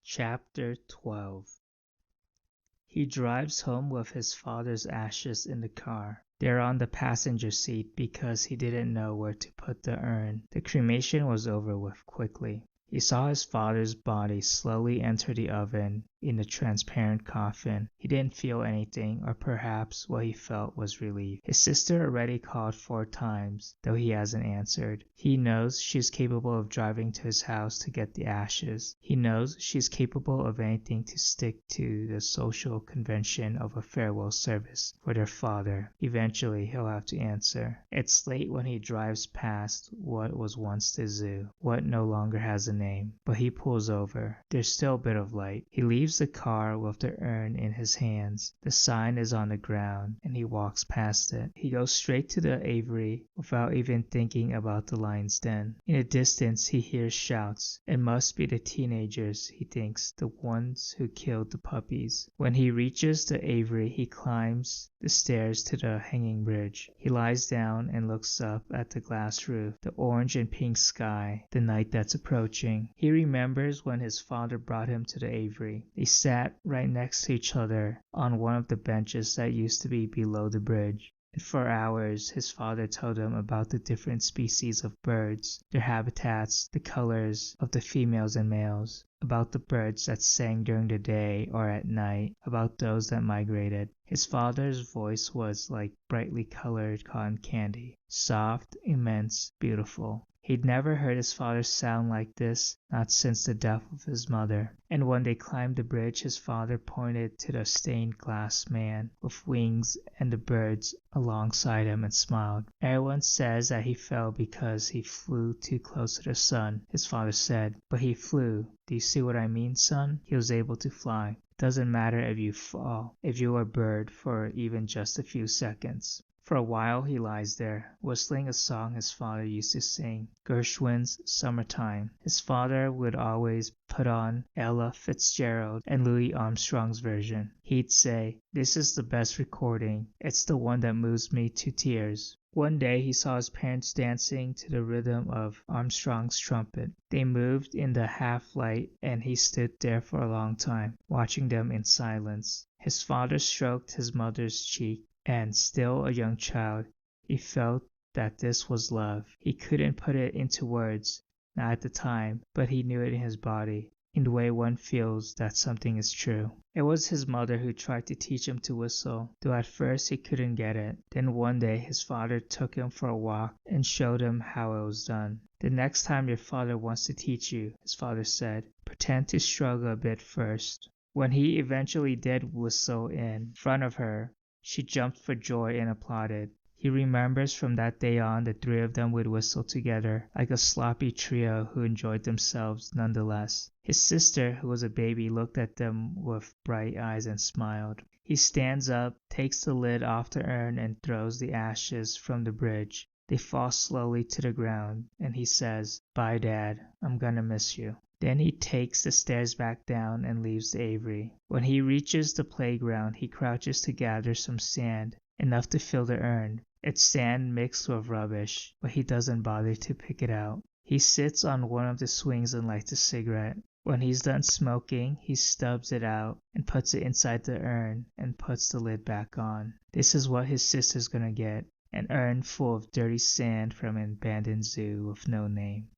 Chapter 12. He drives home with his father's ashes in the car. They're on the passenger seat because he didn't know where to put the urn. The cremation was over with quickly. He saw his father's body slowly enter the oven in the transparent coffin. He didn't feel anything, or perhaps what he felt was relief. His sister already called 4 times, though he hasn't answered. He knows she's capable of driving to his house to get the ashes. He knows she's capable of anything to stick to the social convention of a farewell service for their father. Eventually, he'll have to answer. It's late when he drives past what was once the zoo, what no longer has a name, but he pulls over. There's still a bit of light. He leaves the car with the urn in his hands. The sign is on the ground, and he walks past it. He goes straight to the aviary without even thinking about the lion's den. In the distance, he hears shouts. It must be the teenagers, he thinks, the ones who killed the puppies. When he reaches the aviary, he climbs the stairs to the hanging bridge. He lies down and looks up at the glass roof, the orange and pink sky, the night that's approaching. He remembers when his father brought him to the aviary. They sat right next to each other on one of the benches that used to be below the bridge. And for hours, his father told him about the different species of birds, their habitats, the colors of the females and males, about the birds that sang during the day or at night, about those that migrated. His father's voice was like brightly colored cotton candy, soft, immense, beautiful. He'd never heard his father sound like this, not since the death of his mother. And when they climbed the bridge, his father pointed to the stained glass man with wings and the birds alongside him and smiled. Everyone says that he fell because he flew too close to the sun, his father said. But he flew. Do you see what I mean, son? He was able to fly. It doesn't matter if you fall, if you're a bird for even just a few seconds. For a while he lies there, whistling a song his father used to sing, Gershwin's Summertime. His father would always put on Ella Fitzgerald and Louis Armstrong's version. He'd say, "This is the best recording. It's the one that moves me to tears." One day he saw his parents dancing to the rhythm of Armstrong's trumpet. They moved in the half-light and he stood there for a long time, watching them in silence. His father stroked his mother's cheek, and still a young child, he felt that this was love. He couldn't put it into words, not at the time, but he knew it in his body, in the way one feels that something is true. It was his mother who tried to teach him to whistle, though at first he couldn't get it. Then one day his father took him for a walk and showed him how it was done. "The next time your father wants to teach you," his father said, "pretend to struggle a bit first." When he eventually did whistle in front of her, she jumped for joy and applauded. He remembers from that day on the 3 of them would whistle together, like a sloppy trio who enjoyed themselves nonetheless. His sister, who was a baby, looked at them with bright eyes and smiled. He stands up, takes the lid off the urn and throws the ashes from the bridge. They fall slowly to the ground, and he says, "Bye, Dad, I'm gonna miss you." Then he takes the stairs back down and leaves the aviary. When he reaches the playground, he crouches to gather some sand, enough to fill the urn. It's sand mixed with rubbish, but he doesn't bother to pick it out. He sits on one of the swings and lights a cigarette. When he's done smoking, he stubs it out and puts it inside the urn and puts the lid back on. This is what his sister's gonna get, an urn full of dirty sand from an abandoned zoo with no name.